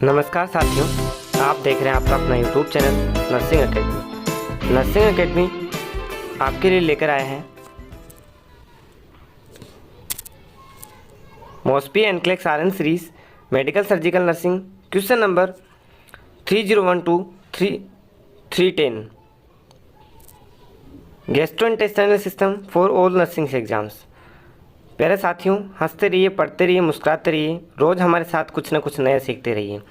नमस्कार साथियों, आप देख रहे हैं आपका अपना YouTube channel nursing academy. Nursing academy आपके लिए लेकर आए हैं Mosby NCLEX RN series medical surgical nursing question number 3012-310 gastrointestinal system for all nursing exams. प्यारे साथियों, हंसते रहिए, पढ़ते रहिए, मुस्कुराते रहिए, रोज़ हमारे साथ कुछ ना कुछ नया सीखते रहिए।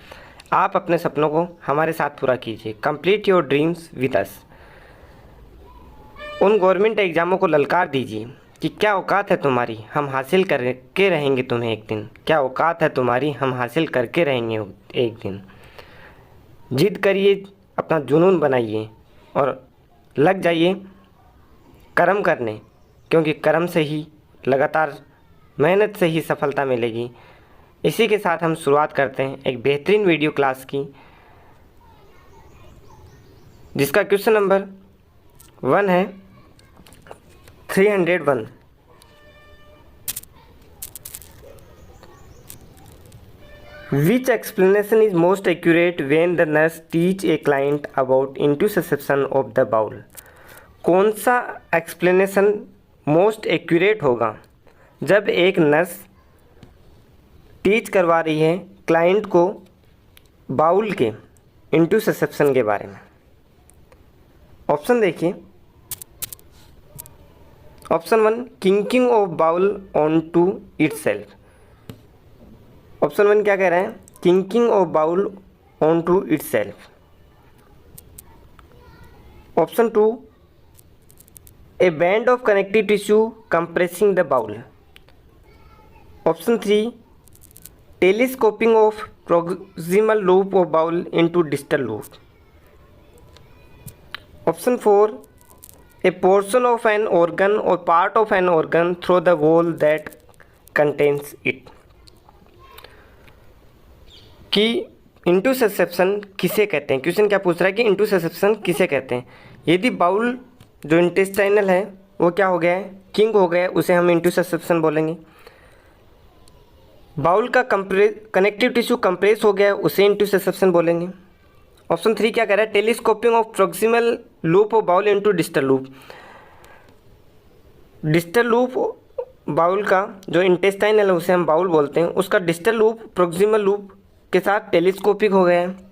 आप अपने सपनों को हमारे साथ पूरा कीजिए। Complete your dreams with us. उन गवर्नमेंट एग्ज़ामों को ललकार दीजिए कि क्या औकात है तुम्हारी, हम हासिल करके रहेंगे तुम्हें एक दिन। क्या औकात है तुम्हारी, हम हासिल करके रहेंगे एक दिन। जिद करिए, अपना जुनून बनाइए और लग जाइए कर्म करने, क्योंकि कर्म से ही, लगातार मेहनत से ही सफलता मिलेगी। इसी के साथ हम शुरुआत करते हैं एक बेहतरीन वीडियो क्लास की, जिसका क्वेश्चन नंबर 1 है 301। Which explanation is most accurate when the nurse teach a client about intussusception of the bowel? कौन सा एक्सप्लेनेशन मोस्ट एक्यूरेट होगा जब एक नर्स टीच करवा रही है क्लाइंट को बाउल के इंटूससेप्शन के बारे में। ऑप्शन देखिए। Option 1, kinking of bowel on to itself. Option 1 क्या कह रहा है? Kinking of bowel on to itself. Option 2, a band of connective tissue compressing the bowel. Option 3, telescoping of proximal loop of bowel into distal loop. Option 4, a portion of an organ or part of an organ through the wall that contains it. कि इंटूससेप्शन किसे कहते हैं? Question क्या पूछ रहा है कि इंटूससेप्शन किसे कहते हैं? यदि बाउल जो इंटेस्टाइनल है वो क्या हो गया है? किंग हो गया है, उसे हम इंटूससेप्शन बोलेंगे। बाउल का कनेक्टिव टिश्यू कंप्रेस हो गया है, उसे इंटूससेप्शन बोलेंगे। ऑप्शन 3 क्या कह रहा है? Telescoping of proximal loop of bowel into distal loop. Distal loop bowel का जो इंटेस्टाइनल है उसे हम बाउल बोलते हैं, उसका डिस्टल लूप प्रॉक्सिमल लूप के साथ टेलीस्कोपिक हो गया है।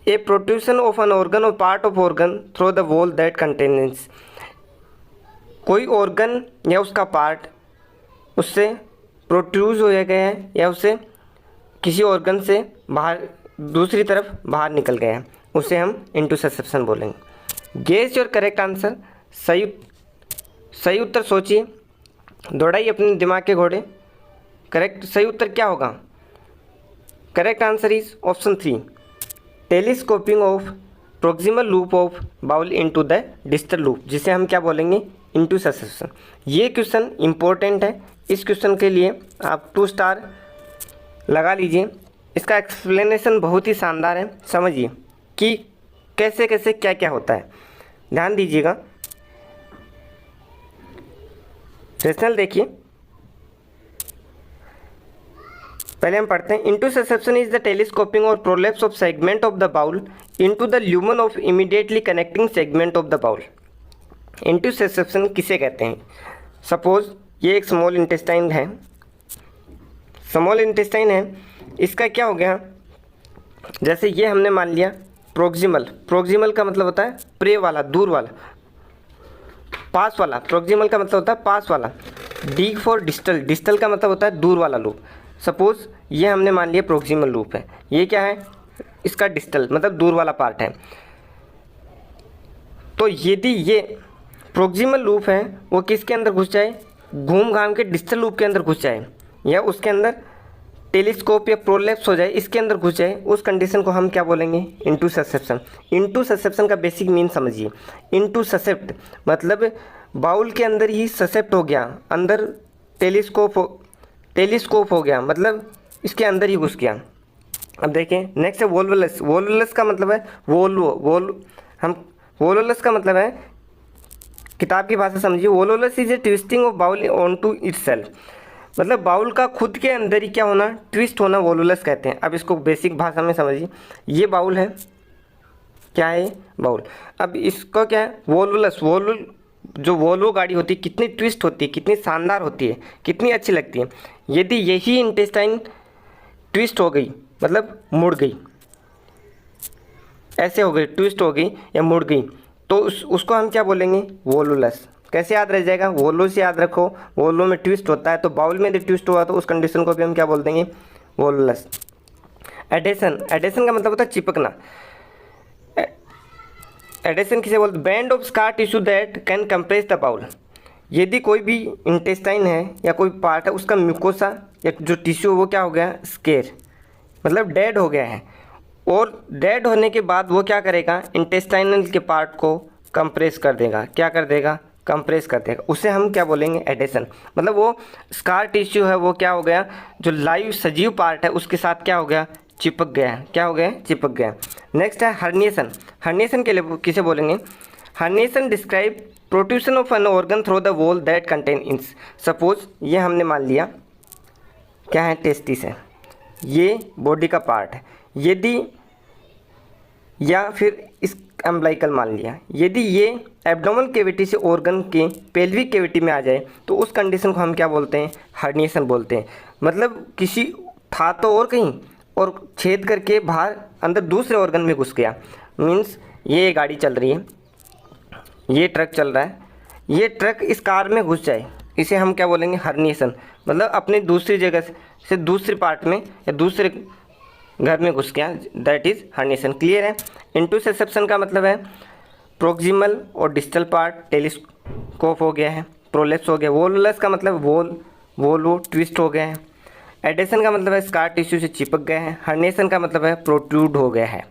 ए प्रोट्रूशन ऑफ एन ऑर्गन और part of organ through the wall that contains. कोई ऑर्गन या उसका पार्ट उससे प्रोट्रूज हो गया है या उससे किसी ऑर्गन से बाहर दूसरी तरफ बाहर निकल गया है, उसे हम इंटूससेप्शन बोलेंगे। Guess your correct answer. सही उत्तर सोचिए, दौड़ाइए अपने दिमाग के घोड़े। करेक्ट सही उत्तर क्या होगा? Correct answer is option 3, telescoping of proximal loop of bowel into the distal loop, जिसे हम क्या बोलेंगे? इंटूससेप्शन। ये क्वेश्चन इंपॉर्टेंट है, इस क्वेश्चन के लिए आप 2 स्टार लगा लीजिए। इसका एक्सप्लेनेशन बहुत ही शानदार है, समझिए कि कैसे कैसे क्या क्या होता है, ध्यान दीजिएगा। रेशनल देखिए, पहले हम पढ़ते हैं। इंटूससेप्शन इज द टेलीस्कोपिंग और prolapse of segment of the bowel into the lumen of immediately connecting segment of the bowel. Intussusception किसे कहते हैं? सपोज ये एक स्मॉल इंटेस्टाइन है, स्मॉल इंटेस्टाइन है, इसका क्या हो गया? जैसे ये हमने मान लिया प्रोक्सिमल का मतलब होता है प्रे वाला, दूर वाला। पास वाला, प्रोक्सिमल का मतलब होता है पास वाला। डी फॉर डिस्टल, डिस्टल का मतलब होता है दूर वाला लूप। सपोज ये हमने मान लिया प्रोक्सिमल लूप है, ये क्या है? इसका डिस्टल मतलब दूर वाला पार्ट है। तो यदि ये प्रोक्सिमल लूप है वो किसके अंदर घुस जाए? घूम घाम के डिस्टल लूप के अंदर घुस जाए, या उसके अंदर टेलीस्कोप या प्रोलैप्स हो जाए, इसके अंदर घुस जाए, उस कंडीशन को हम क्या बोलेंगे? इंटूससेप्शन। इंटूससेप्शन का बेसिक मीन समझिए। इंटूससेप्ट मतलब बाउल के अंदर ही ससेप्ट हो गया, अंदर टेलीस्कोप हो गया, मतलब इसके अंदर ही घुस गया। अब देखें नेक्स्ट है वोल्वुलस। वोल्वुलस का मतलब है वोल्वुलस का मतलब है, किताब की भाषा समझिए, volvulus is a twisting of bowel on to itself. मतलब बाउल का खुद के अंदर ही क्या होना, ट्विस्ट होना, वोलुलस कहते हैं। अब इसको बेसिक भाषा में समझिए, ये बाउल है, क्या है बाउल। अब इसको क्या है, वोलुलस, जो वोल्वो गाड़ी होती है कितनी ट्विस्ट होती है, कितनी शानदार होती है, कितनी अच्छी लगती है। यदि यही इंटेस्टाइन ट्विस्ट हो गई, मतलब मुड़ गई, ऐसे हो गई, ट्विस्ट हो गई या मुड़ गई, तो उसको हम क्या बोलेंगे, वोलुलस। कैसे याद रह जाएगा, वोल्वो से याद रखो, वोल्वो में ट्विस्ट होता है, तो बाउल में यदि ट्विस्ट हुआ तो उस कंडीशन को भी हम क्या बोल देंगे, वोलुलस। एडेशन, एडेशन का मतलब होता है चिपकना। एडेशन किसे बोलते, band of scar tissue that can compress the bowel. यदि कोई भी इंटेस्टाइन है या कोई पार्ट है, उसका म्यूकोसा या जो टिश्यू वो क्या हो गया, स्केर, मतलब डेड हो गया है, और डेड होने के बाद वो क्या करेगा, इंटेस्टाइनल के पार्ट को कंप्रेस कर देगा। क्या कर देगा, कंप्रेस कर देगा। उसे हम क्या बोलेंगे, एडेशन। मतलब वो स्कार टिश्यू है वो क्या हो गया, जो लाइव सजीव पार्ट है उसके साथ क्या हो गया, चिपक गया है। क्या हो गया, चिपक गया। नेक्स्ट है हर्निएशन। हर्निएशन के लिए किसे बोलेंगे, herniation describe protrusion of an organ through the wall that contain इंस। सपोज ये हमने मान लिया क्या है, टेस्टिस है, ये बॉडी का पार्ट है, यदि या फिर इस अम्बलाइकल मान लिया, यदि ये एब्डोमिनल कैविटी से ऑर्गन के पेल्विक कैविटी में आ जाए तो उस कंडीशन को हम क्या बोलते हैं, हर्निएशन बोलते हैं। मतलब किसी था तो और कहीं, और छेद करके बाहर अंदर दूसरे ऑर्गन में घुस गया। मीन्स ये गाड़ी चल रही है, ये ट्रक चल रहा है, ये ट्रक इस कार में घुस जाए, इसे हम क्या बोलेंगे, हर्निएशन। मतलब अपनी दूसरी जगह से दूसरे पार्ट में या दूसरे घर में घुस गया, दैट इज़ हर्निएशन। क्लियर है। इंटरसेप्शन का मतलब है प्रोक्सिमल और डिस्टल पार्ट टेलीस्कोप हो गया है, प्रोलेप्स हो गया। वोलुलस का मतलब वोल्वो ट्विस्ट हो गया है। एडेशन का मतलब है स्कार टिश्यू से चिपक गया है। हर्निएशन का मतलब है प्रोट्रूड हो गया है।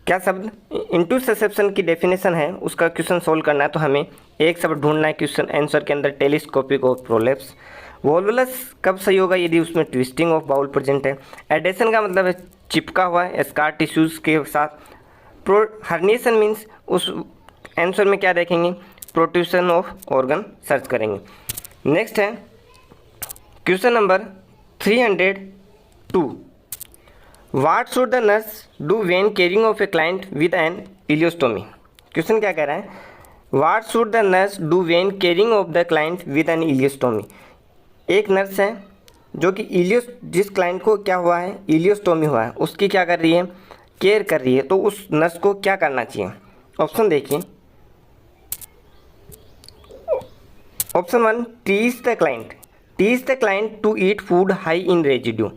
क्या शब्द, इंटरसेप्शन की डेफिनेशन है, उसका क्वेश्चन सोल्व करना है तो हमें एक शब्द ढूंढना है क्वेश्चन आंसर के अंदर, टेलीस्कोपिक और प्रोलेप्स। वोलुलस कब सही होगा, यदि उसमें ट्विस्टिंग ऑफ बाउल प्रेजेंट है। एडेशन का मतलब है चिपका हुआ है स्कार टिश्यूज़ के साथ। हर्निएशन मीन्स उस आंसर में क्या देखेंगे, प्रोट्रूशन ऑफ ऑर्गन सर्च करेंगे। नेक्स्ट है question number 302। What should the nurse do when caring of a client with an ileostomy. Question क्या कह रहा है, what should the nurse do when caring of the client with an ileostomy. एक nurse है जो कि जिस क्लाइंट को क्या हुआ है, इलियोस्टोमी हुआ है, उसकी क्या कर रही है, केयर कर रही है, तो उस नर्स को क्या करना चाहिए। ऑप्शन देखिए, option 1 teach the client, teach the client to eat food high in residue.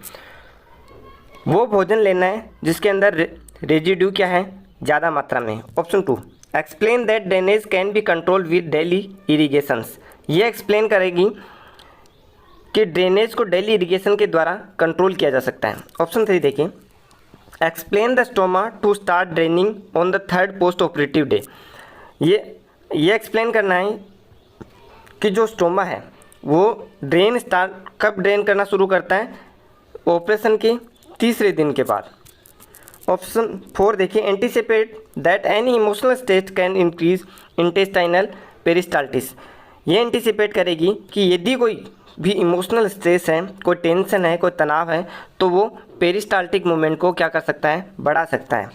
वो भोजन लेना है जिसके अंदर रेजिड्यू क्या है, ज़्यादा मात्रा में। Option 2 explain that drainage can be control with daily irrigations. ये एक्सप्लेन करेगी कि ड्रेनेज को डेली इरिगेशन के द्वारा कंट्रोल किया जा सकता है। ऑप्शन 3 देखिए, explain the stoma to start draining on the 3rd post operative day. ये एक्सप्लेन करना है कि जो स्टोमा है वो कब ड्रेन करना शुरू करता है, ऑपरेशन के 3रे दिन के बाद। ऑप्शन 4 देखिए, anticipate that any emotional state can increase intestinal peristalsis. ये एंटिसिपेट करेगी कि यदि कोई भी इमोशनल स्ट्रेस है, कोई टेंशन है, कोई तनाव है, तो वो पेरिस्टाल्टिक मूवमेंट को क्या कर सकता है, बढ़ा सकता है।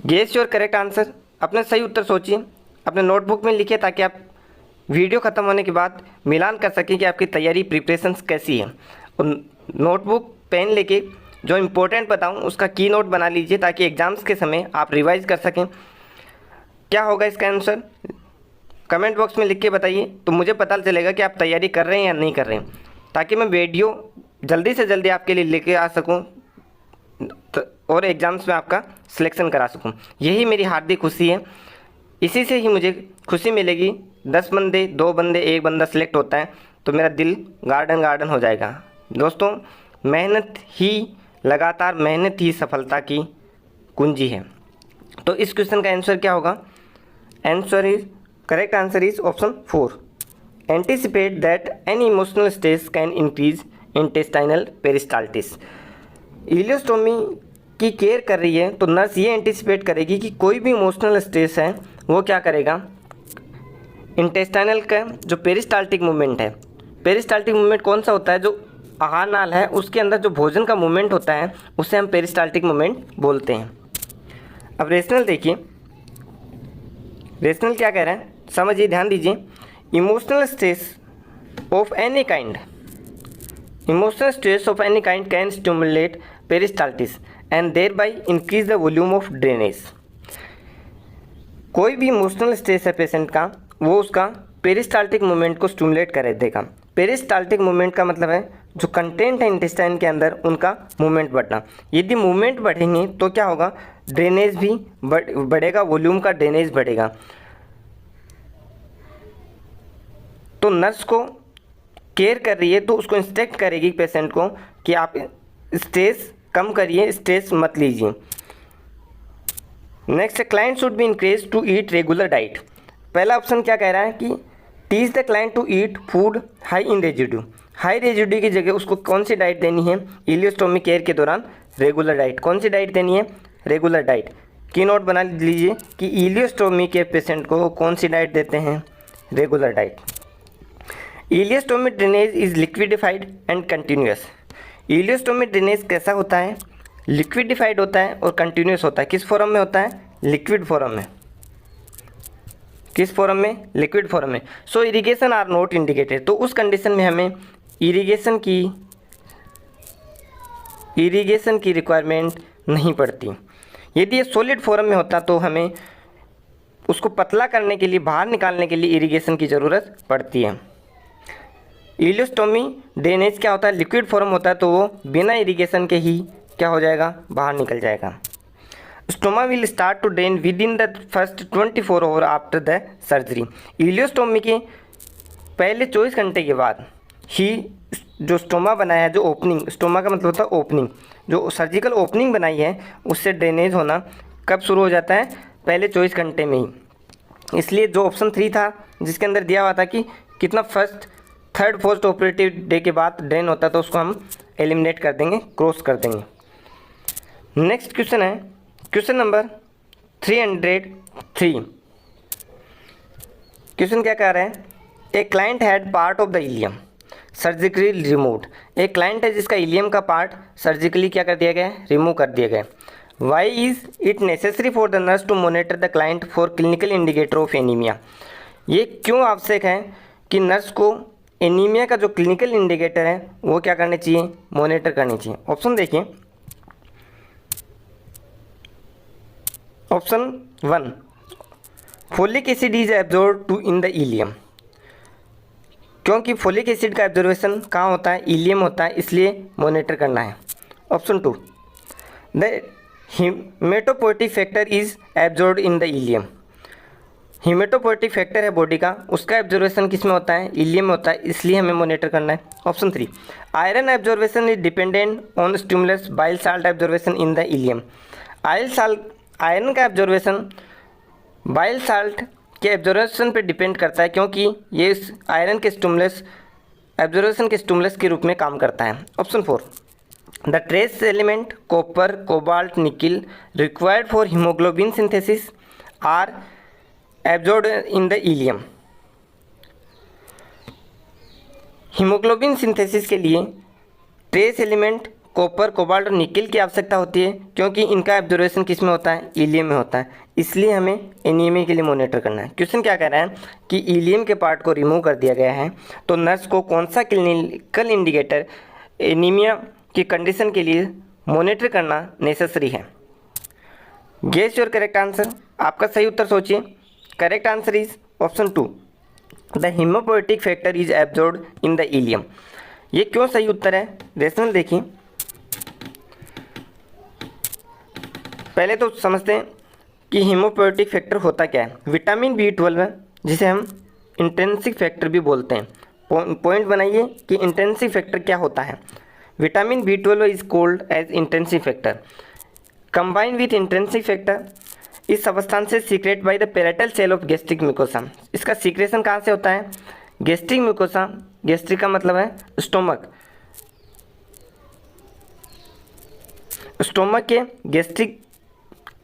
Guess your correct answer. अपने सही उत्तर सोचिए, अपने नोटबुक में लिखिए ताकि आप वीडियो ख़त्म होने के बाद मिलान कर सकें कि आपकी तैयारी प्रिपरेशंस कैसी है। और नोटबुक पेन लेके जो इम्पोर्टेंट बताऊं उसका की नोट बना लीजिए ताकि एग्ज़ाम्स के समय आप रिवाइज कर सकें। क्या होगा इसका आंसर, कमेंट बॉक्स में लिख के बताइए, तो मुझे पता चलेगा कि आप तैयारी कर रहे हैं या नहीं कर रहे हैं, ताकि मैं वीडियो जल्दी से जल्दी आपके लिए लेके आ सकूं और एग्ज़ाम्स में आपका सिलेक्शन करा सकूं। यही मेरी हार्दिक खुशी है, इसी से ही मुझे खुशी मिलेगी। 10 बंदे, 2 बंदे, 1 बंदा सिलेक्ट होता है तो मेरा दिल गार्डन हो जाएगा। दोस्तों, मेहनत ही, लगातार मेहनत ही सफलता की कुंजी है। तो इस क्वेश्चन का आंसर क्या होगा, correct answer is option 4। Anticipate that any emotional stress can increase intestinal peristalsis. Ileostomy की केयर कर रही है तो नर्स ये एंटिसिपेट करेगी कि कोई भी इमोशनल स्ट्रेस है वो क्या करेगा, इंटेस्टाइनल का जो पेरिस्टाल्टिक मूवमेंट है पेरिस्टाल्टिक मूवमेंट कौन सा होता है? जो आहार नाल है उसके अंदर जो भोजन का मूवमेंट होता है उसे हम पेरिस्टाल्टिक मूवमेंट बोलते हैं। अब रेशनल देखिए, रेशनल क्या कह रहे हैं समझिए, ध्यान दीजिए। Emotional stress of any kind, emotional stress of any kind can stimulate peristalsis and thereby increase the volume of drainage. कोई भी इमोशनल स्ट्रेस है पेशेंट का, वो उसका पेरिस्टाल्टिक मूवमेंट को स्टिमुलेट कर देगा। पेरिस्टाल्टिक मूवमेंट का मतलब है जो कंटेंट है इंटेस्टाइन के अंदर उनका मूवमेंट बढ़ना। यदि मूवमेंट बढ़ेंगे तो क्या होगा? ड्रेनेज भी बढ़ेगा, वॉल्यूम का ड्रेनेज बढ़ेगा। तो नर्स को केयर कर रही है तो उसको इंस्ट्रक्ट करेगी पेशेंट को कि आप स्ट्रेस कम करिए, स्ट्रेस मत लीजिए। Next, client should be encourage to eat regular diet. पहला ऑप्शन क्या कह रहा है कि teach the client to eat food high in residue. High residue की जगह उसको कौन सी डाइट देनी है? इलियोस्टोमी केयर के दौरान रेगुलर डाइट। कौन सी डाइट देनी है? Regular diet. की नोट बना लीजिए कि इलियोस्टोमी के पेशेंट को कौन सी डाइट देते हैं? Regular diet. Ileostomy drainage is liquefied and continuous. Ileostomy drainage कैसा होता है? लिक्विडिफाइड होता है और कंटिन्यूस होता है। किस फॉर्म में होता है? लिक्विड फॉर्म में। किस फॉर्म में? लिक्विड फॉर्म में। सो इरिगेशन आर नॉट इंडिकेटेड। तो उस कंडीशन में हमें इरिगेशन की रिक्वायरमेंट नहीं पड़ती। यदि ये सॉलिड फॉर्म में होता तो हमें उसको पतला करने के लिए, बाहर निकालने के लिए इरिगेशन की ज़रूरत पड़ती है। इलियोस्टोमी ड्रेनेज क्या होता है? लिक्विड फॉर्म होता है, तो वो बिना इरिगेशन के ही क्या हो जाएगा? बाहर निकल जाएगा। Stoma will start to drain within the first 24 hour after the surgery. Ileostomy के पहले 24 घंटे के बाद ही जो स्टोमा बनाया है, जो ओपनिंग, स्टोमा का मतलब होता है ओपनिंग, जो सर्जिकल ओपनिंग बनाई है उससे ड्रेनेज होना कब शुरू हो जाता है? पहले 24 घंटे में ही। इसलिए जो ऑप्शन 3 था जिसके अंदर दिया हुआ था कि कितना first, third, fourth operative day के बाद ड्रेन होता है, तो उसको हम एलिमिनेट कर देंगे, क्रॉस कर देंगे। नेक्स्ट क्वेश्चन है क्वेश्चन नंबर 303। क्वेश्चन क्या कह रहे हैं? A client had part of the ilium surgically removed. एक क्लाइंट है जिसका इलियम का पार्ट सर्जिकली क्या कर दिया गया है? रिमूव कर दिया गया। Why is it necessary for the nurse to monitor the client for clinical indicator of anaemia. ये क्यों आवश्यक है कि नर्स को एनीमिया का जो क्लिनिकल इंडिकेटर है वो क्या करने चाहिए? मॉनिटर करनी चाहिए। ऑप्शन देखिए, option 1, folic acid is absorb to in the ileum. क्योंकि फोलिक एसिड का एब्जॉर्वेशन कहाँ होता है? इलियम होता है, इसलिए मॉनिटर करना है। Option 2, the hematopoietic factor is absorb in the ileum. Hematopoietic factor है बॉडी का, उसका एब्जॉर्वेशन किस में होता है? इलियम में होता है, इसलिए हमें मॉनिटर करना है। Option 3, iron absorption is dependent on stimulus bile salt absorption in the ileum. Iron का एब्जॉर्वेशन बाइल साल्ट के एब्जॉर्वेशन पे डिपेंड करता है, क्योंकि ये आयरन के स्टिमुलस, एब्जॉर्वेशन के स्टिमुलस के रूप में काम करता है। Option 4, the trace element copper, cobalt, nickel required for haemoglobin synthesis are absorbed in the ileum. Haemoglobin synthesis के लिए ट्रेस एलिमेंट कॉपर, कोबाल्ट और निकिल की आवश्यकता होती है, क्योंकि इनका एब्जॉर्वेशन किस में होता है? इलियम में होता है, इसलिए हमें एनीमिया के लिए मॉनिटर करना है। क्वेश्चन क्या कह रहा है कि इलियम के पार्ट को रिमूव कर दिया गया है, तो नर्स को कौन सा क्लिनिकल इंडिकेटर एनीमिया की कंडीशन के लिए मॉनिटर करना नेसेसरी है? Guess your correct answer. आपका सही उत्तर सोचिए। Correct answer is option 2, the haemopoietic factor is absorbed in the ileum. ये क्यों सही उत्तर है? रेशनल देखिए, पहले तो समझते हैं कि हीमोपोएटिक फैक्टर होता क्या है। विटामिन B12 है, जिसे हम इंट्रिंसिक फैक्टर भी बोलते हैं। पॉइंट बनाइए कि इंट्रिंसिक फैक्टर क्या होता है। Vitamin B12 is called as intrinsic factor. Combine with intrinsic factor is substance से secrete by the parietal cell of gastric mucosa. इसका सीक्रेशन कहाँ से होता है? गैस्ट्रिक म्यूकोसा, गैस्ट्रिक का मतलब है स्टोमक,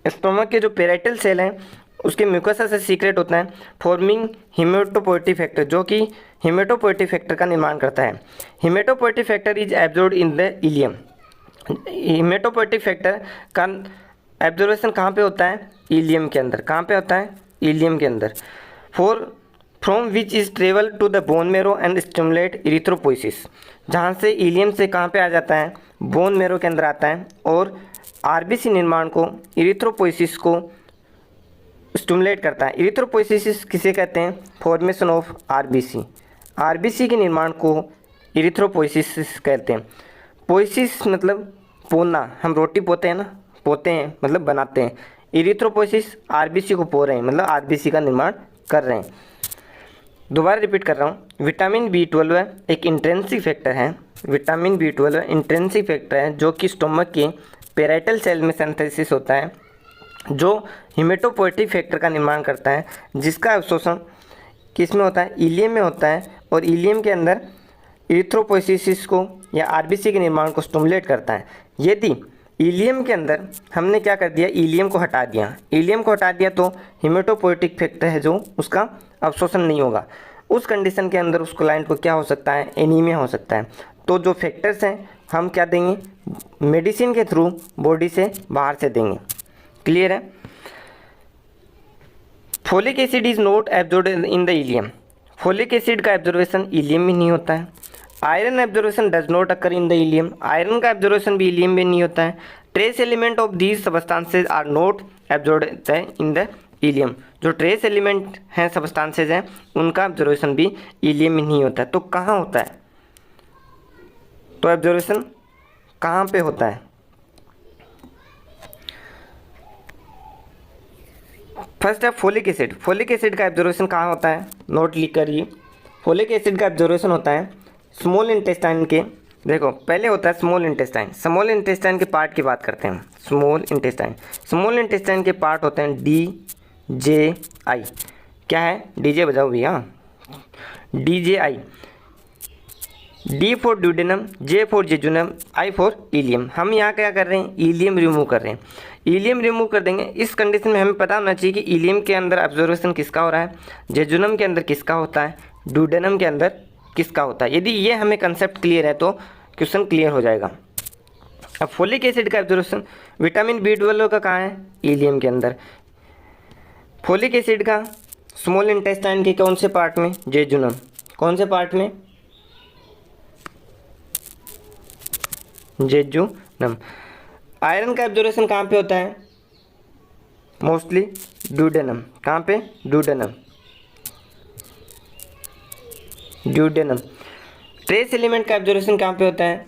स्टोमक के जो पेराइटल सेल हैं उसके म्यूकोसा से सीक्रेट होता है, फॉर्मिंग हेमेटोपोएटिक फैक्टर, जो कि हेमेटोपोएटिक फैक्टर का निर्माण करता है। Haematopoietic factor is absorbed in the ilium. Haematopoietic factor का एब्जॉर्वेशन कहाँ पे होता है? इलियम के अंदर। कहाँ पे होता है? इलियम के अंदर। From which is travel to the bone marrow and stimulate erythropoiesis, जहाँ से इलियम से कहाँ पे आ जाता है? बोन मेरो के अंदर आता है और आरबीसी निर्माण को, इरिथ्रोपोइसिस को स्टिमुलेट करता है। इरिथ्रोपोइसिस किसे कहते हैं? Formation of RBC. आरबीसी के निर्माण को इरिथ्रोपोइसिस कहते हैं। पोइसिस मतलब पोना, हम रोटी पोते हैं ना, पोते हैं मतलब बनाते हैं। इरिथ्रोपोइसिस आरबीसी को पो रहे हैं, मतलब आरबीसी का निर्माण कर रहे हैं। दोबारा रिपीट कर रहा हूँ, विटामिन B12 एक इंट्रिंसिक फैक्टर है। विटामिन B12 इंट्रिंसिक फैक्टर है जो कि स्टोमक के पेराइटल सेल में सिंथेसिस होता है, जो हेमेटोपोएटिक फैक्टर का निर्माण करता है, जिसका अवशोषण किस में होता है? इलियम में होता है और इलियम के अंदर इरिथ्रोपोइसिस को या आरबीसी के निर्माण को स्टिमुलेट करता है। यदि इलियम के अंदर हमने क्या कर दिया? इलियम को हटा दिया। इलियम को हटा दिया तो हेमेटोपोएटिक फैक्टर है जो उसका अवशोषण नहीं होगा। उस कंडीशन के अंदर उस क्लाइंट को क्या हो सकता है? एनीमिया हो सकता है। तो जो फैक्टर्स हैं हम क्या देंगे? मेडिसिन के थ्रू बॉडी से बाहर से देंगे। क्लियर है? Folic acid is not absorbed in the ileum. Folic acid का एब्जॉर्वेशन इलियम में नहीं होता है। Iron absorption does not occur in the ileum. Iron का एब्जॉर्वेशन भी इलियम में नहीं होता है। Trace element of these substances are not absorbed in the ileum. जो ट्रेस एलिमेंट हैं, सब्सटेंसेज हैं, उनका एब्जॉर्वेशन भी इलियम में नहीं होता है। तो कहाँ होता है? तो एब्जॉर्वेशन कहाँ पे होता है? फर्स्ट है फोलिक एसिड। फोलिक एसिड का एब्जॉर्वेशन कहाँ होता है? नोट लिख करिए। फोलिक एसिड का एब्जॉर्वेशन होता है स्मॉल इंटेस्टाइन के, देखो पहले होता है स्मॉल इंटेस्टाइन। स्मॉल इंटेस्टाइन के पार्ट की बात करते हैं। स्मॉल इंटेस्टाइन, स्मॉल इंटेस्टाइन के पार्ट होते हैं DJI। क्या है? डीजे बजाओ भैया। DJI, D for duodenum, J for jejunum, I for ileum. हम यहाँ क्या कर रहे हैं? इलियम रिमूव कर रहे हैं। इलियम रिमूव कर देंगे। इस कंडीशन में हमें पता होना चाहिए कि इलियम के अंदर ऑब्जर्वेशन किसका हो रहा है, जेजुनम के अंदर किसका होता है, ड्यूडेनम के अंदर किसका होता है। यदि ये हमें कंसेप्ट क्लियर है तो क्वेश्चन क्लियर हो जाएगा। अब फोलिक एसिड का ऑब्जर्वेशन विटामिन B12 का कहाँ है? इलियम के अंदर। फोलिक एसिड का स्मॉल इंटेस्टाइन के कौन से पार्ट में? जेजुनम। कौन से पार्ट में? जेजुनम। आयरन का ऑब्जर्वेशन कहाँ पे होता है? Mostly duodenum. कहाँ पे? ड्यूडेनम। ड्यूडेनम। ट्रेस एलिमेंट का ऑब्जर्वेशन कहाँ पे होता है?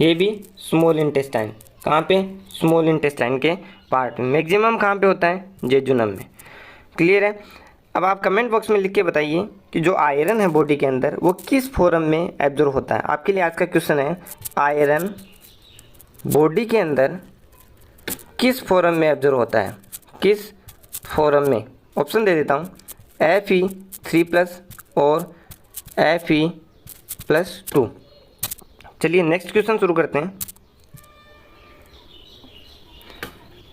ये भी स्मॉल इंटेस्टाइन। कहाँ पे? स्मॉल इंटेस्टाइन के पार्ट में। मैक्सिमम कहाँ पे होता है? जेजुनम में। क्लियर है? अब आप कमेंट बॉक्स में लिख के बताइए कि जो आयरन है बॉडी के अंदर वो किस फॉर्म में एब्जॉर्ब होता है। आपके लिए आज का क्वेश्चन है, आयरन बॉडी के अंदर किस फॉर्म में एब्जॉर्ब होता है? किस फॉर्म में? ऑप्शन दे देता हूँ, Fe3+ और Fe+2। चलिए नेक्स्ट क्वेश्चन शुरू करते हैं।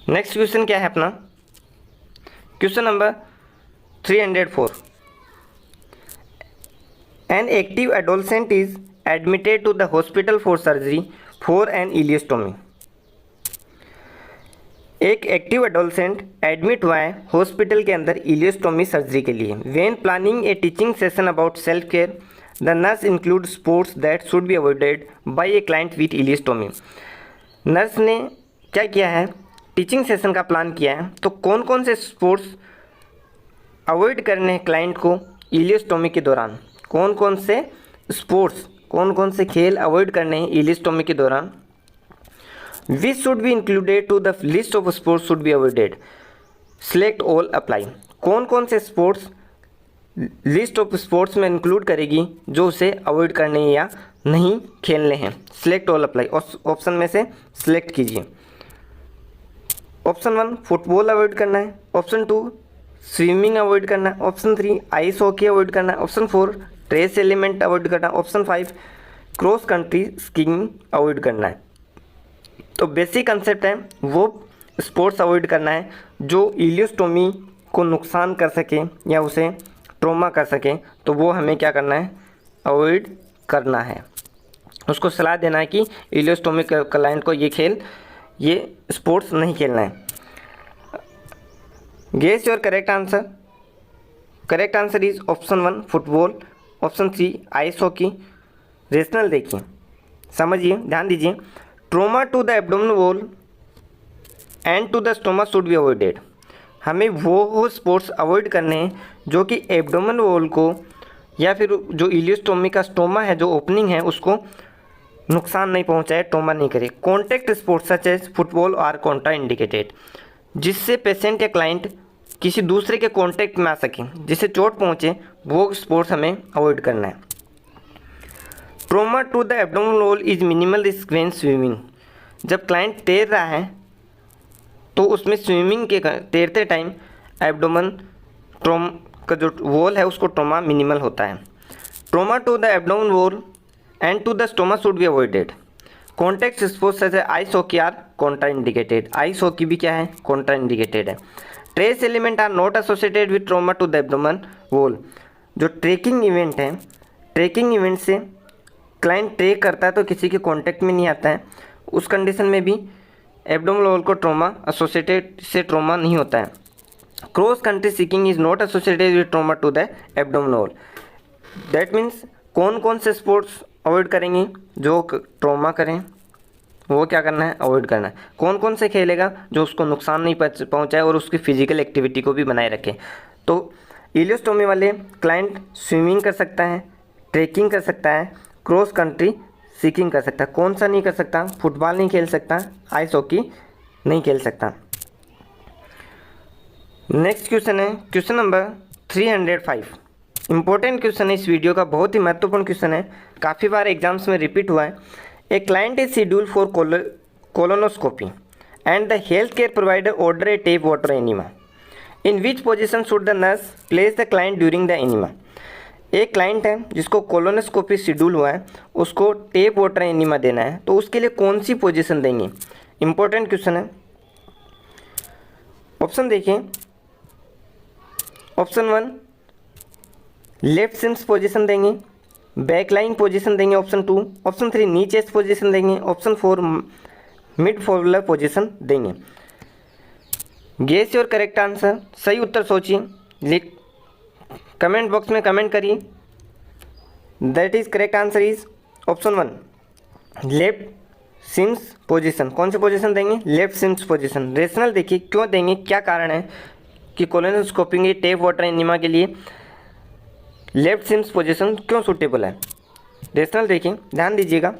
नेक्स्ट क्वेश्चन क्या है अपना? Question number 304। An active adolescent is admitted to the hospital for surgery for an ileostomy। एक एक्टिव एडोलसेंट एडमिट हुआ है हॉस्पिटल के अंदर इलियोस्टोमी सर्जरी के लिए। When planning A teaching session about self care the nurse include sports that should be avoided by a client with ileostomy. Nurse ने क्या किया है? टीचिंग सेशन का प्लान किया है, तो कौन कौन से स्पोर्ट्स अवॉइड करने हैं क्लाइंट को इलियोस्टोमी के दौरान? कौन कौन से स्पोर्ट्स, कौन कौन से खेल अवॉइड करने हैं इलियोस्टोमी के दौरान? Which should be included to the list of sports should be avoided. Select all apply. कौन कौन से स्पोर्ट्स लिस्ट ऑफ स्पोर्ट्स में इंक्लूड करेगी जो उसे अवॉइड करने या नहीं खेलने हैं? Select all apply. ऑप्शन में से सिलेक्ट कीजिए। ऑप्शन 1 फुटबॉल अवॉइड करना है, ऑप्शन 2 स्विमिंग अवॉइड करना है, ऑप्शन 3 आइस हॉकी अवॉइड करना है, ऑप्शन 4 ट्रेस एलिमेंट अवॉइड करना है, option 5 cross country skiing avoid करना है। तो बेसिक कंसेप्ट है वो स्पोर्ट्स अवॉइड करना है जो इलियोस्टोमी को नुकसान कर सके या उसे ट्रॉमा कर सके, तो वो हमें क्या करना है, अवॉइड करना है। उसको सलाह देना है कि इलियोस्टोमी क्लाइंट को ये स्पोर्ट्स नहीं खेलना है। Guess your correct answer. Correct answer is option 1 football, option 3 ice hockey. Rational देखिए, समझिए, ध्यान दीजिए। Trauma to the abdominal wall and to the stoma should be avoided. हमें वो स्पोर्ट्स अवॉइड करने हैं जो कि एब्डोमिनल वॉल को या फिर जो इलियोस्टोमी का स्टोमा है, जो ओपनिंग है, उसको नुकसान नहीं पहुंचाए, ट्रोमा नहीं करे। Contact sports such as football are contraindicated, जिससे पेशेंट या क्लाइंट किसी दूसरे के कांटेक्ट में आ सके, जिससे चोट पहुंचे, वो स्पोर्ट्स हमें अवॉइड करना है। Trauma to the abdominal wall is minimal risk when swimming. जब क्लाइंट तैर रहा है तो उसमें स्विमिंग के तैरते टाइम एब्डोमेन ट्रोम का जो वॉल है उसको ट्रोमा मिनिमल होता है। Trauma to the abdominal wall and to the stoma should be avoided. Contact sports जैसे ice hockey are contraindicated. Ice hockey भी क्या है, कॉन्ट्रा इंडिकेटेड है। Trace element are not associated with trauma to the abdomen wall. जो trekking event है, trekking event से client trek करता है तो किसी के कांटेक्ट में नहीं आता है, उस कंडीशन में भी एब्डोमिनल वॉल को ट्रोमा एसोसिएटेड से ट्रोमा नहीं होता है। Cross country skiing is not associated with trauma to the abdominal wall. That means कौन कौन से स्पोर्ट्स अवॉइड करेंगे जो ट्रोमा करें, वो क्या करना है, अवॉइड करना है। कौन कौन से खेलेगा जो उसको नुकसान नहीं पहुंचाए और उसकी फिजिकल एक्टिविटी को भी बनाए रखे। तो इलियोस्टोमी वाले क्लाइंट स्विमिंग कर सकता है, ट्रेकिंग कर सकता है, क्रॉस कंट्री सीकिंग कर सकता है। कौन सा नहीं कर सकता, फुटबॉल नहीं खेल सकता, आइस हॉकी नहीं खेल सकता। नेक्स्ट क्वेश्चन है क्वेश्चन नंबर 305। इंपॉर्टेंट क्वेश्चन है इस वीडियो का, बहुत ही महत्वपूर्ण क्वेश्चन है, काफ़ी बार एग्जाम्स में रिपीट हुआ है। A client is schedule for colonoscopy and the health care provider order a tap water enema. In which position should the nurse place the client during the enema. एक client है जिसको colonoscopy schedule हुआ है, उसको tape water enema देना है, तो उसके लिए कौन सी पोजीशन देंगे। इंपॉर्टेंट क्वेश्चन है। ऑप्शन देखिए, ऑप्शन 1 लेफ्ट सिम्स पोजीशन देंगे, बैक लाइन पोजीशन देंगे, option 2, option 3 knee chest position देंगे, ऑप्शन 4 मिड फोल्डर पोजीशन देंगे। Guess your correct answer. सही उत्तर सोचिए, कमेंट बॉक्स में कमेंट करिए। That is correct answer is option 1 left Sims position. कौन सी पोजीशन देंगे, लेफ्ट सिम्स पोजीशन। रेशनल देखिए क्यों देंगे, क्या कारण है कि कोलोनोस्कोपी के टेप वाटर एनिमा के लिए लेफ्ट सिम्स पोजीशन क्यों सूटेबल है। रेशनल देखिए, ध्यान दीजिएगा।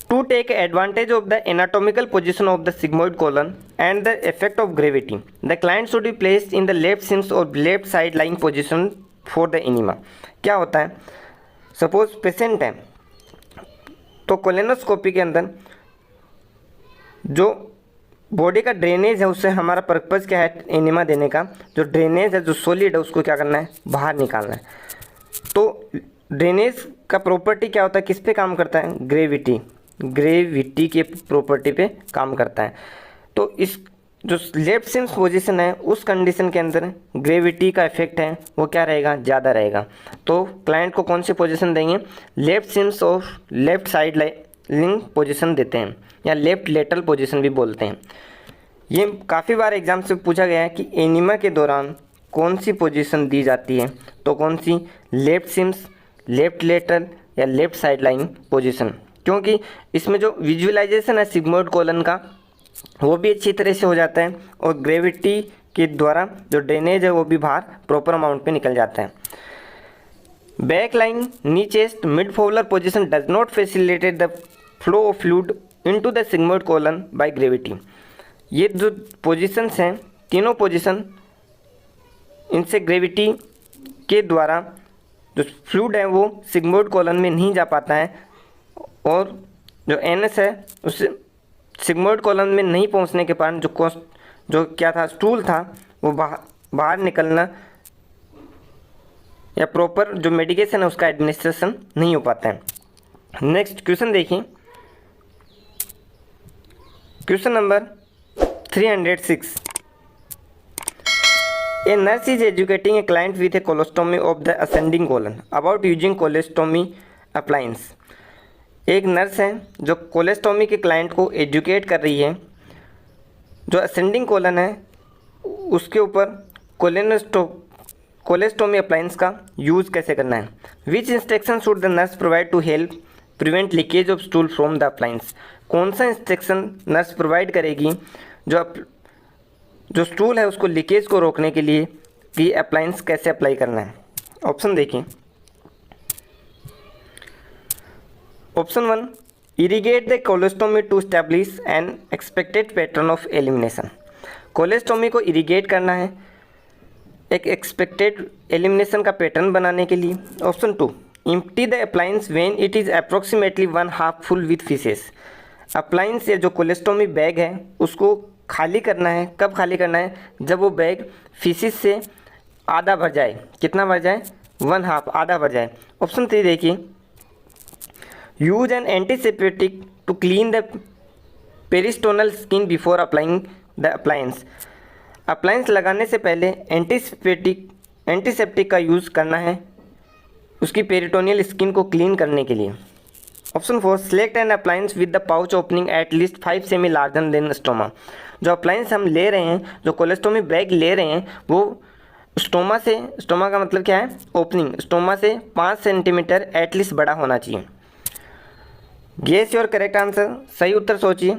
To take advantage of the anatomical position of the sigmoid colon and the effect of gravity, the client should be placed in the left Sims और left side lying position for the enema. क्या होता है, suppose patient है तो colonoscopy के अंदर जो body का ड्रेनेज है, उससे हमारा पर्पज़ क्या है, एनिमा देने का। जो ड्रेनेज है, जो सॉलिड है, उसको क्या करना है, बाहर निकालना है। तो ड्रेनेज का प्रॉपर्टी क्या होता है, किस पे काम करता है, ग्रेविटी के प्रॉपर्टी पे काम करता है। तो इस जो लेफ्ट सिम्स पोजीशन है, उस कंडीशन के अंदर ग्रेविटी का इफेक्ट है वो क्या रहेगा, ज़्यादा रहेगा। तो क्लाइंट को कौन सी पोजीशन देंगे, लेफ्ट सिम्स और लेफ्ट साइड लाइनिंग पोजीशन देते हैं, या लेफ्ट लेटरल पोजीशन भी बोलते हैं। ये काफ़ी बार एग्जाम से पूछा गया है कि एनिमा के दौरान कौन सी पोजीशन दी जाती है, तो कौन सी, लेफ्ट सिम्स, लेफ्ट लेटरल या लेफ्ट साइड लाइन पोजीशन। क्योंकि इसमें जो विजुअलाइजेशन है सिग्मोइड कॉलन का, वो भी अच्छी तरह से हो जाता है और ग्रेविटी के द्वारा जो ड्रेनेज है वो भी बाहर प्रॉपर अमाउंट पे निकल जाता है। Back line, knee chest, mid Fowler position does not facilitate the flow of fluid into the sigmoid colon by gravity. ये जो पोजीशंस हैं, तीनों पोजीशन, इनसे ग्रेविटी के द्वारा जो फ्लूइड है वो सिग्मोइड कॉलन में नहीं जा पाता है, और जो एनएस है उससे सिग्मोइड कॉलन में नहीं पहुंचने के कारण जो क्या था, स्टूल था, वो बाहर निकलना या प्रॉपर जो मेडिकेशन है उसका एडमिनिस्ट्रेशन नहीं हो पाता है। नेक्स्ट क्वेश्चन देखिए, question number 306. A nurse is educating a client with a colostomy of the ascending colon about using colostomy appliance. एक नर्स है जो कोलेस्टोमी के क्लाइंट को एजुकेट कर रही है जो असेंडिंग कोलन है उसके ऊपर कोलेस्टोमी अप्लायंस का यूज़ कैसे करना है. Which instruction should the nurse provide to help prevent leakage of stool from the appliance. कौन सा इंस्ट्रक्शन नर्स प्रोवाइड करेगी जो स्टूल है उसको लीकेज को रोकने के लिए कि अप्लायंस कैसे अप्लाई करना है. ऑप्शन देखिए. Option 1, irrigate the colostomy to establish an expected pattern of elimination. Colostomy को इरीगेट करना है एक एक्सपेक्टेड एलिमिनेशन का पैटर्न बनाने के लिए. Option 2, empty the appliance when it is approximately 1/2 full with faeces. Appliance या जो कोलेस्टोमी बैग है उसको खाली करना है. कब खाली करना है? जब वो बैग फीसिस से आधा भर जाए. कितना भर जाए? 1/2, आधा भर जाए. ऑप्शन 3 देखिए. Use an antiseptic to clean the peristomal skin before applying the appliance. Appliance लगाने से पहले एंटीसेप्टिक का यूज़ करना है उसकी पेरिटोनियल स्किन को क्लीन करने के लिए. Option 4, select N appliance with the pouch opening at least 5 semi larger than stoma. जो अप्लायंस हम ले रहे हैं, जो कोलेस्टोमी बैग ले रहे हैं, वो स्टोमा का मतलब क्या है? ओपनिंग. स्टोमा से 5 सेंटीमीटर एटलीस्ट बड़ा होना चाहिए. Guess your correct answer. सही उत्तर सोचिए.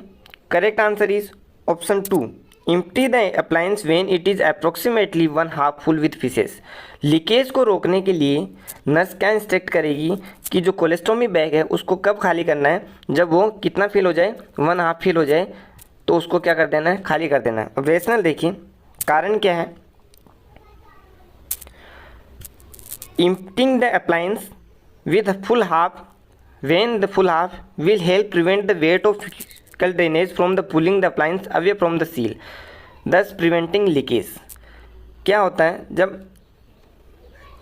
Correct answer is option 2, empty the appliance when it is approximately 1/2 full with feces. Leakage को रोकने के लिए नर्स क्या इंस्ट्रक्ट करेगी कि जो कोलेस्टोमी बैग है उसको कब खाली करना है? जब वो कितना फिल हो जाए? 1/2 फिल हो जाए तो उसको क्या कर देना है? खाली कर देना है. अब रेशनल देखिए. कारण क्या है? Emptying the appliance with full half when the full half will help prevent the weight of fecal drainage from the pulling the appliance away from the seal, thus preventing leakage. क्या होता है? जब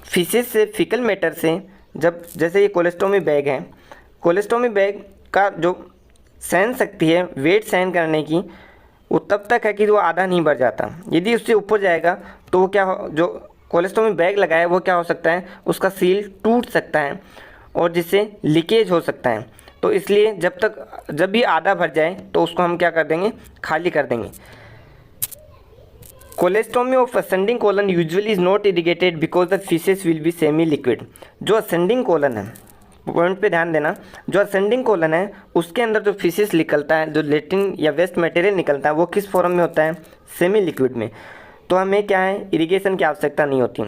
faeces से faecal matter से जब जैसे ये कोलेस्टोमी bag है, कोलेस्टोमी बैग का जो सहन शक्ति है वेट सहन करने की वो तब तक है कि वो आधा नहीं बढ़ जाता. यदि उससे ऊपर जाएगा तो वो जो कोलेस्टोमी बैग लगाया है वो क्या हो सकता है? उसका सील टूट सकता है और जिससे लीकेज हो सकता है. तो इसलिए जब भी आधा भर जाए तो उसको हम क्या कर देंगे? खाली कर देंगे. कोलेस्टोमी of ascending colon usually is not irrigated because the faeces will be semi liquid. जो असेंडिंग कोलन है, पॉइंट पे ध्यान देना, जो असेंडिंग कोलन है उसके अंदर जो फीसेस निकलता है, जो लेटिन या वेस्ट मटेरियल निकलता है वो किस फॉर्म में होता है? सेमी लिक्विड में. तो हमें क्या है? इरिगेशन की आवश्यकता नहीं होती.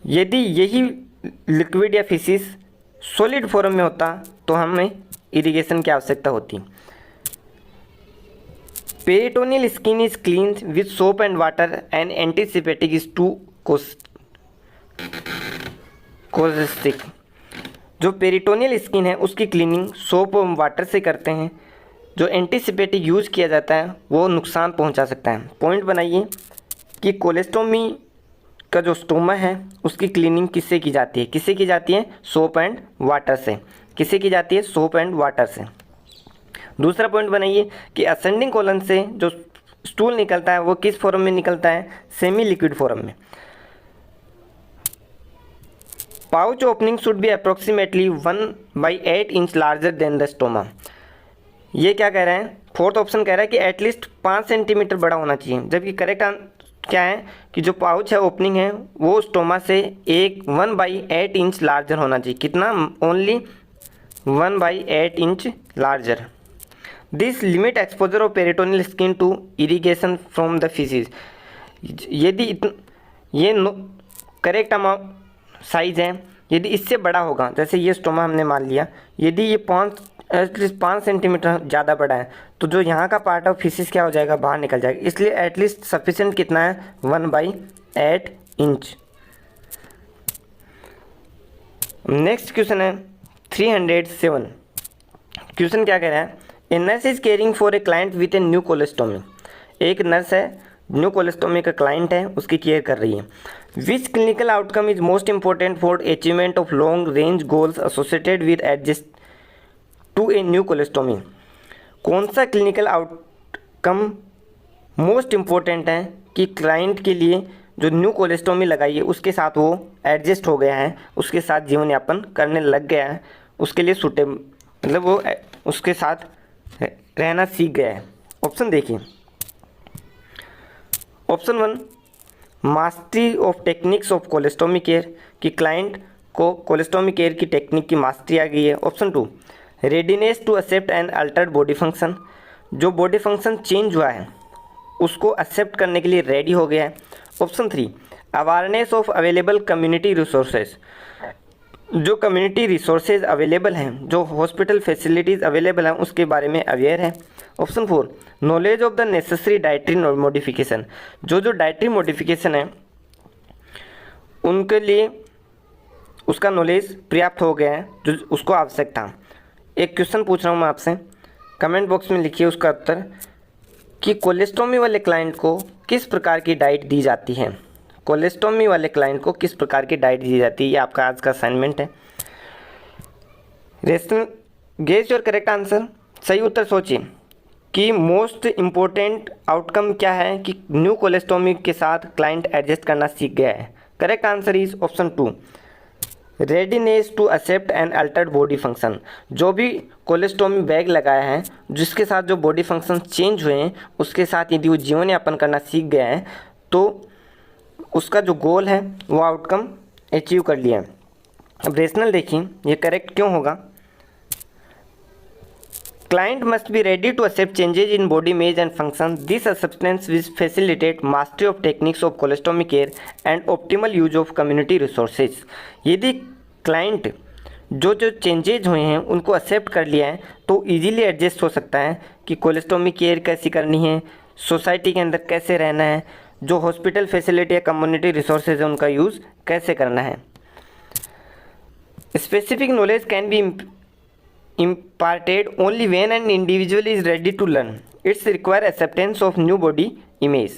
यदि यही लिक्विड या फीसिस सॉलिड फॉर्म में होता तो हमें इरिगेशन की आवश्यकता होती. Peritoneal skin is clean with soap and water and antiseptic is too caustic. जो पेरिटोनियल स्किन है उसकी क्लीनिंग सोप और वाटर से करते हैं. जो एंटीसेप्टिक यूज किया जाता है वो नुकसान पहुंचा सकता है. पॉइंट बनाइए कि कोलेस्टोमी का जो स्टोमा है उसकी क्लीनिंग किससे की जाती है? किससे की जाती है? सोप एंड वाटर से. किससे की जाती है? सोप एंड वाटर से. दूसरा पॉइंट बनाइए कि असेंडिंग कोलन से जो स्टूल निकलता है वो किस फॉर्म में निकलता है? सेमी लिक्विड फॉर्म में. Pouch opening should be approximately 1/8 inch larger than the stoma. ये क्या कह रहे हैं? फोर्थ ऑप्शन कह रहा है कि एटलीस्ट 5 सेंटीमीटर बड़ा होना चाहिए. जबकि करेक्ट क्या है कि जो पाउच है ओपनिंग है वो स्टोमा से 1/8 इंच लार्जर होना चाहिए. कितना? Only 1/8 inch larger. This limit exposure of peritoneal skin to irrigation from the feces. यदि ये करेक्ट अमाउंट साइज़ है, यदि इससे बड़ा होगा, जैसे ये स्टोमा हमने मान लिया, यदि ये 5 सेंटीमीटर ज़्यादा बड़ा है तो जो यहाँ का पार्ट ऑफ फीसिस क्या हो जाएगा? बाहर निकल जाएगा. इसलिए एटलीस्ट सफिशिएंट कितना है? 1/8 इंच. नेक्स्ट क्वेश्चन है 307. क्वेश्चन क्या कह रहा है? A nurse is caring for a client with A new कोलेस्टोमी. एक नर्स है, न्यू कोलेस्टोमी का क्लाइंट है, उसकी केयर कर रही है. Which clinical outcome is most important for achievement of long range goals associated with adjust to a new colostomy. कौन सा क्लिनिकल कम मोस्ट इम्पोर्टेंट है कि क्लाइंट के लिए जो न्यू कोलेस्टोमी लगाई है उसके साथ वो एडजस्ट हो गया है, उसके साथ जीवन यापन करने लग गया है, उसके लिए सूटेबल मतलब वो उसके साथ रहना सीख गया है। ऑप्शन देखिए, option 1 mastery of techniques of colostomy care, कि क्लाइंट को कोलेस्टोमी केयर की टेक्निक की मास्टरी आ गई है। Option 2 readiness to accept and altered body function, जो बॉडी फंक्शन चेंज हुआ है उसको एक्सेप्ट करने के लिए रेडी हो गया है। Option 3 awareness of available community resources, जो कम्युनिटी रिसोर्सेज अवेलेबल हैं, जो हॉस्पिटल फैसिलिटीज़ अवेलेबल हैं उसके बारे में अवेयर है। Option 4 knowledge of the necessary dietary modification, जो डाइटरी मॉडिफिकेशन है उनके लिए उसका नॉलेज पर्याप्त हो गया है जो उसको आवश्यक था। एक क्वेश्चन पूछ रहा हूँ मैं आपसे, कमेंट बॉक्स में लिखिए उसका उत्तर कि कोलेस्टोमी वाले क्लाइंट को किस प्रकार की डाइट दी जाती है। कोलेस्टोमी वाले क्लाइंट को किस प्रकार की डाइट दी जाती है, ये आपका आज का असाइनमेंट है। गेस योर करेक्ट आंसर, सही उत्तर सोचिए कि मोस्ट इम्पोर्टेंट आउटकम क्या है कि न्यू कोलेस्टोमी के साथ क्लाइंट एडजस्ट करना सीख गया है। Correct answer is option 2 readiness to accept and altered body function, जो भी कोलेस्टोमी बैग लगाया है जिसके साथ जो बॉडी फंक्शन चेंज हुए हैं उसके साथ यदि वो जीवन यापन करना सीख गया है तो उसका जो गोल है वो आउटकम अचीव कर लिया है। अब रेशनल देखिए ये करेक्ट क्यों होगा। Client must be ready to accept changes in body image and function. This acceptance will facilitate mastery of techniques of colostomy care and optimal use of community resources. यदि client जो changes हुए हैं उनको accept कर लिया है तो easily adjust हो सकता है कि कोलेस्टोमी केयर कैसी करनी है, सोसाइटी के अंदर कैसे रहना है, जो हॉस्पिटल फैसिलिटी या कम्युनिटी रिसोर्सेज है उनका यूज़ कैसे करना है। Specific knowledge can be imparted only when an individual is ready to learn. It's require acceptance of new body image.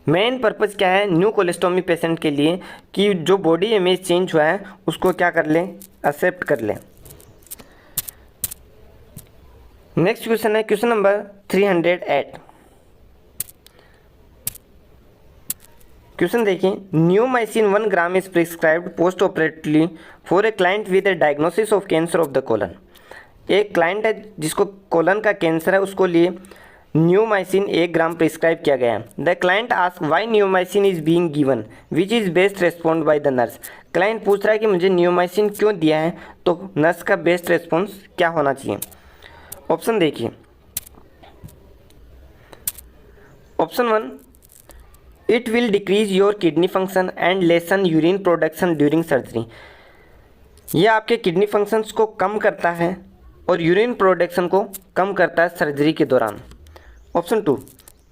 Main purpose क्या है न्यू कोलेस्टोमी पेशेंट के लिए कि जो बॉडी इमेज चेंज हुआ है उसको क्या कर लें, एक्सेप्ट कर लें। नेक्स्ट क्वेश्चन है क्वेश्चन नंबर 308। क्वेश्चन देखिए, neomycin 1 gram is prescribed post operatively for a client with A diagnosis of cancer of the colon. एक क्लाइंट है जिसको कोलन का कैंसर है, उसको लिए न्यूमाइसिन 1 ग्राम प्रिस्क्राइब किया गया है। The client ask why neomycin is being given which is best respond by the nurse. Client पूछ रहा है कि मुझे न्यूमाइसिन क्यों दिया है, तो नर्स का बेस्ट रेस्पॉन्स क्या होना चाहिए। ऑप्शन देखिए, option 1 it will decrease your kidney function and lesson urine production during surgery. यह आपके किडनी फंक्शंस को कम करता है और यूरिन प्रोडक्शन को कम करता है सर्जरी के दौरान। Option 2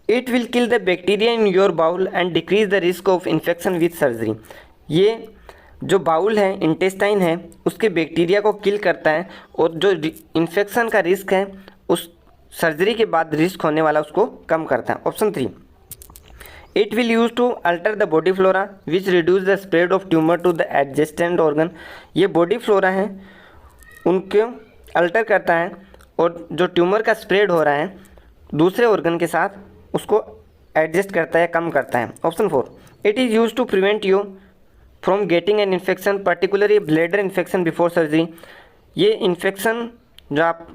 it will kill the bacteria in your bowel and decrease the risk of infection with surgery. ये जो बाउल है, इंटेस्टाइन है, उसके बैक्टीरिया को किल करता है और जो इन्फेक्शन का रिस्क है उस सर्जरी के बाद रिस्क होने वाला उसको कम करता है। Option 3 it will use to alter the body flora which reduce the spread of tumour to the adjacent organ. ये बॉडी फ्लोरा है उनको अल्टर करता है और जो ट्यूमर का स्प्रेड हो रहा है दूसरे ऑर्गन के साथ उसको एडजस्ट करता है, कम करता है। Option 4 it is use to prevent you from getting an infection particularly bladder infection before surgery. ये इन्फेक्शन जो आप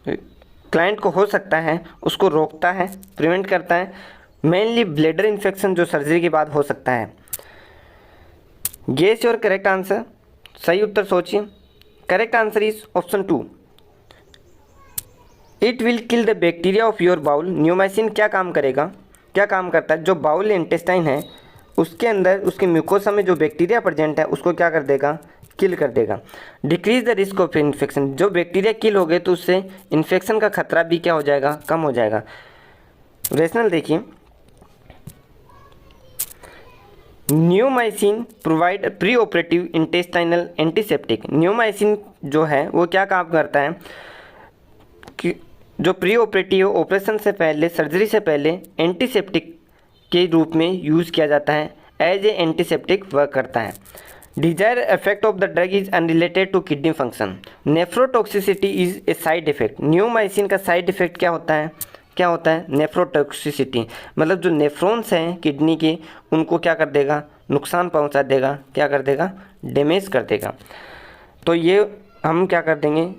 क्लाइंट को हो सकता है उसको रोकता है, प्रिवेंट करता है, मेनली ब्लैडर इन्फेक्शन जो सर्जरी के बाद हो सकता है। गेस योर करेक्ट आंसर, सही उत्तर सोचिए। Correct answer is option 2 it will kill the bacteria of your bowel. Neomycin क्या काम करेगा, क्या काम करता है, जो बाउल इंटेस्टाइन है उसके अंदर उसके म्यूकोसा में जो बैक्टीरिया प्रेजेंट है उसको क्या कर देगा, किल कर देगा। Decrease the risk of infection, जो बैक्टीरिया किल हो गए तो उससे इन्फेक्शन का खतरा भी क्या हो जाएगा, कम हो जाएगा। रेशनल देखिए, neomycin provide pre operative intestinal antiseptic. Neomycin जो है वो क्या काम करता है कि जो प्री ऑपरेटिव ऑपरेशन से पहले, सर्जरी से पहले एंटीसेप्टिक के रूप में यूज़ किया जाता है, एज ए एंटीसेप्टिक वर्क करता है। Desire effect of the drug is unrelated to kidney function. Nephrotoxicity is a side effect. Neomycin का साइड इफेक्ट क्या होता है, क्या होता है, नेफ्रोटॉक्सिसिटी, मतलब जो नेफ्रॉन्स हैं किडनी के उनको क्या कर देगा, नुकसान पहुंचा देगा, क्या कर देगा, डैमेज कर देगा। तो ये हम क्या कर देंगे,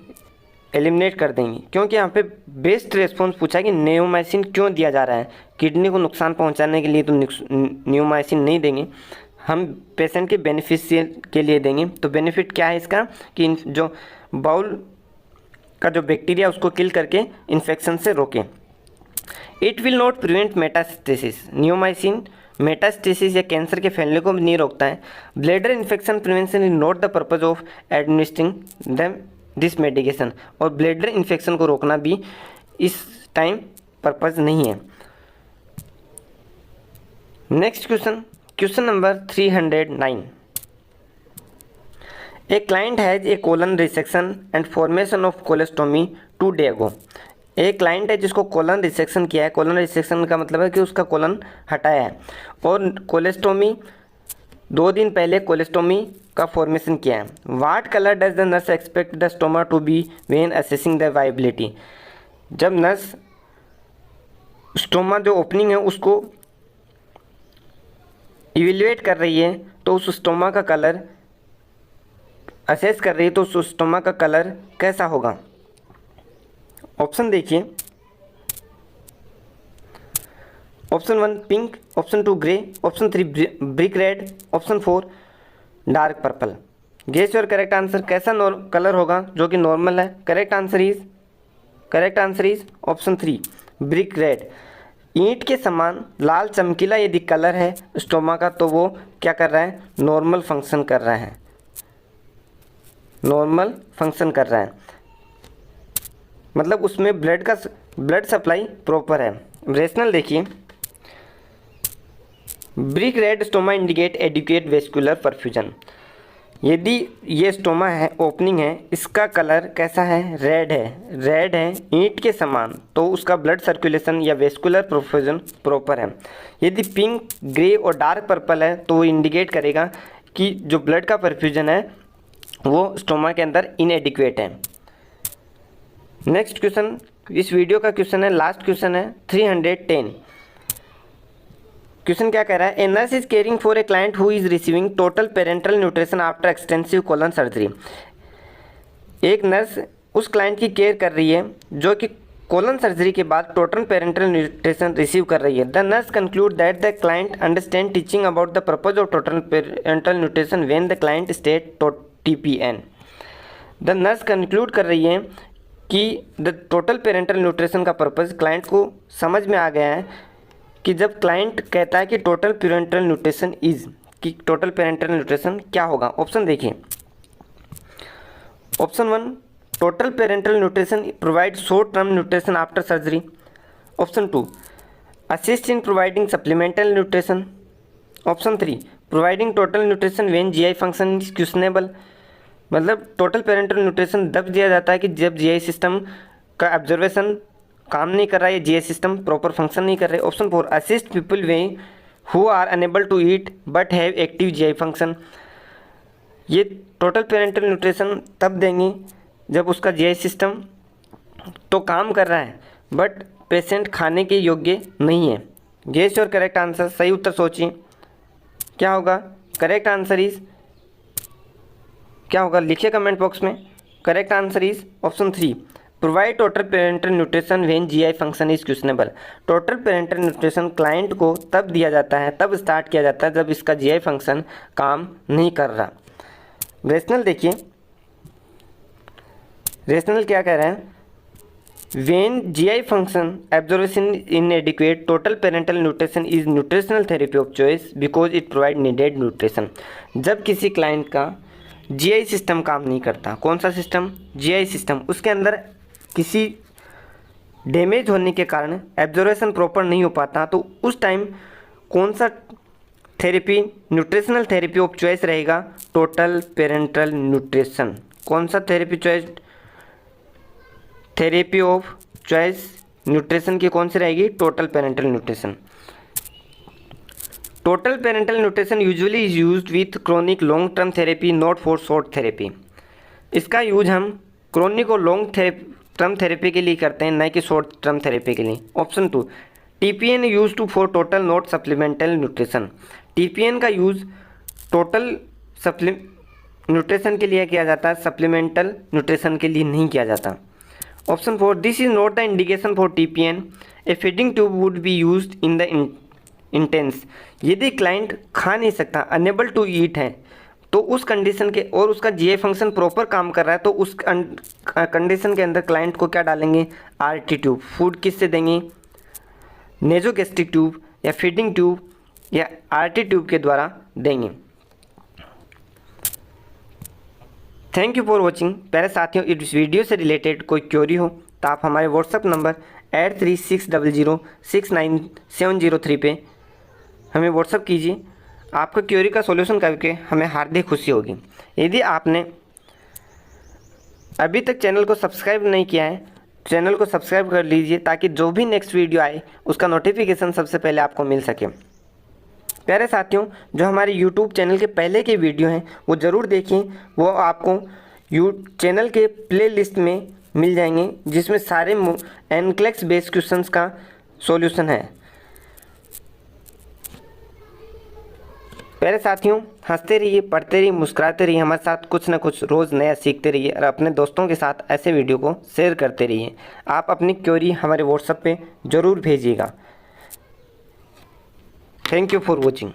एलिमिनेट कर देंगे, क्योंकि यहाँ पे बेस्ट रेस्पॉन्स पूछा है कि नियोमाइसिन क्यों दिया जा रहा है, किडनी को नुकसान पहुंचाने के लिए तो नियोमाइसिन नहीं देंगे, हम पेशेंट के बेनिफिशियल के लिए देंगे। तो बेनिफिट क्या है इसका कि जो बाउल का जो बैक्टीरिया उसको किल करके इन्फेक्शन से रोके। It will not prevent metastasis, neomycin metastasis या कैंसर के फैलने को नहीं रोकता है। Bladder infection prevention is not the purpose of administering the this medication, और ब्लैडर इन्फेक्शन को रोकना भी इस टाइम पर्पज नहीं है। Next question, question number 309। A client has a colon resection and formation of कोलेस्टोमी 2 days ago। एक client है जिसको कोलन रिसेक्शन किया है, कोलन रिसेक्शन का मतलब है कि उसका कोलन हटाया है, और कोलेस्टोमी 2 दिन पहले कोलेस्टोमी का फॉर्मेशन किया है। What colour does the nurse expect the stoma to be when assessing the viability. जब नर्स स्टोमा जो ओपनिंग है उसको इवेल्युएट कर रही है तो उस स्टोमा का कलर असेस कर रही है तो उस स्टोमा का कलर कैसा होगा। ऑप्शन देखिए, option 1 pink, option 2 grey, option 3 brick red, option 4 dark purple. Guess your correct answer, कैसा कलर होगा जो कि नॉर्मल है। Correct answer is option 3 brick red. ईंट के समान लाल चमकीला यदि कलर है स्टोमा का तो वो क्या कर रहा है, नॉर्मल फंक्शन कर रहा है, नॉर्मल फंक्शन कर रहा है, मतलब उसमें ब्लड सप्लाई प्रॉपर है। रेशनल देखिए, brick red stoma indicate adequate vascular perfusion. यदि ये स्टोमा है, ओपनिंग है, इसका कलर कैसा है, रेड है ईंट के समान, तो उसका ब्लड सर्कुलेशन या वेस्कुलर परफ्यूजन प्रॉपर है। यदि पिंक, ग्रे और डार्क पर्पल है तो वो इंडिकेट करेगा कि जो ब्लड का परफ्यूजन है वो स्टोमा के अंदर इनएडिक्वेट है। नेक्स्ट क्वेश्चन, इस वीडियो का क्वेश्चन है, लास्ट क्वेश्चन है 310। क्वेश्चन क्या कह रहा है, a nurse is caring for a client who is receiving total parenteral nutrition after extensive colon surgery. एक नर्स उस क्लाइंट की केयर कर रही है जो कि कोलन सर्जरी के बाद टोटल पेरेंटल न्यूट्रिशन रिसीव कर रही है। The nurse conclude that the client understand teaching about the purpose of total parenteral nutrition when the client state TPN। The nurse conclude कर रही है कि द टोटल पेरेंटल न्यूट्रिशन का purpose client को समझ में आ गया है कि जब क्लाइंट कहता है कि टोटल पेरेंटल न्यूट्रिशन क्या होगा। ऑप्शन देखिए, option 1 total parenteral nutrition provide short term nutrition after surgery. Option 2 assist in providing supplemental nutrition. Option 3 providing total nutrition when GI function is questionable, मतलब टोटल पेरेंटल न्यूट्रिशन तब दिया जाता है कि जब GI सिस्टम का observation काम नहीं कर रहा है, GI सिस्टम प्रॉपर फंक्शन नहीं कर रहे। ऑप्शन 4 असिस्ट पीपल वे who are unable to eat but have active GI function. ये टोटल पेरेंटल न्यूट्रिशन तब देंगे जब उसका GI सिस्टम तो काम कर रहा है बट पेशेंट खाने के योग्य नहीं है। गेस योर करेक्ट आंसर, सही उत्तर सोचिए क्या होगा। करेक्ट आंसर इज क्या होगा, लिखिए कमेंट बॉक्स में। Correct answer is option 3 provide total parenteral nutrition when GI function is questionable. Total parenteral nutrition client को तब दिया जाता है, तब स्टार्ट किया जाता है जब इसका GI फंक्शन काम नहीं कर रहा। रेशनल देखिए, रेशनल क्या कह रहे हैं, When GI function absorption inadequate, total parental nutrition is nutritional therapy of choice because it provide needed nutrition। जब किसी क्लाइंट का GI सिस्टम काम नहीं करता, कौन सा सिस्टम, GI सिस्टम, उसके अंदर किसी डैमेज होने के कारण एब्जॉर्प्शन प्रॉपर नहीं हो पाता, तो उस टाइम कौन सा therapy, nutritional therapy of choice रहेगा, टोटल पेरेंटल न्यूट्रिशन। कौन सा therapy choice, therapy of choice nutrition की कौन सी रहेगी, total parenteral nutrition. Total parenteral nutrition usually is used with chronic long term therapy, not for short therapy. इसका use हम chronic और long term therapy के लिए करते हैं, न कि शॉर्ट टर्म थेरेपी के लिए। Option 2, TPN use to for total not supplemental nutrition. TPN का यूज़ टोटल न्यूट्रिशन के लिए किया जाता है, सप्लीमेंटल न्यूट्रिशन के लिए नहीं किया जाता। Option 4, this is not the indication for TPN। A feeding tube would be use in the intense. यदि क्लाइंट खा नहीं सकता, अनेबल टू ईट है, तो उस कंडीशन के और उसका GI फंक्शन प्रॉपर काम कर रहा है, तो उस कंडीशन के अंदर क्लाइंट को क्या डालेंगे, RT ट्यूब। फूड किससे देंगे, नेजोगैस्ट्रिक ट्यूब या फीडिंग ट्यूब या RT ट्यूब के द्वारा देंगे। Thank you for watching. प्यारे साथियों, इस वीडियो से रिलेटेड कोई क्वेरी हो तो आप हमारे व्हाट्सएप नंबर 8360069703 पे हमें व्हाट्सएप कीजिए। आपका क्वेरी का सॉल्यूशन करके हमें हार्दिक खुशी होगी। यदि आपने अभी तक चैनल को सब्सक्राइब नहीं किया है, चैनल को सब्सक्राइब कर लीजिए ताकि जो भी नेक्स्ट वीडियो आए उसका नोटिफिकेशन सबसे पहले आपको मिल सके। प्यारे साथियों, जो हमारे YouTube चैनल के पहले के वीडियो हैं वो ज़रूर देखिए, वो आपको चैनल के प्लेलिस्ट में मिल जाएंगे, जिसमें सारे NCLEX बेस्ड क्वेश्चंस का सॉल्यूशन है। प्यारे साथियों, हंसते रहिए, पढ़ते रहिए, मुस्कुराते रहिए, हमारे साथ कुछ ना कुछ रोज़ नया सीखते रहिए और अपने दोस्तों के साथ ऐसे वीडियो को शेयर करते रहिए। आप अपनी क्वेरी हमारे व्हाट्सएप पे ज़रूर भेजिएगा। Thank you for watching.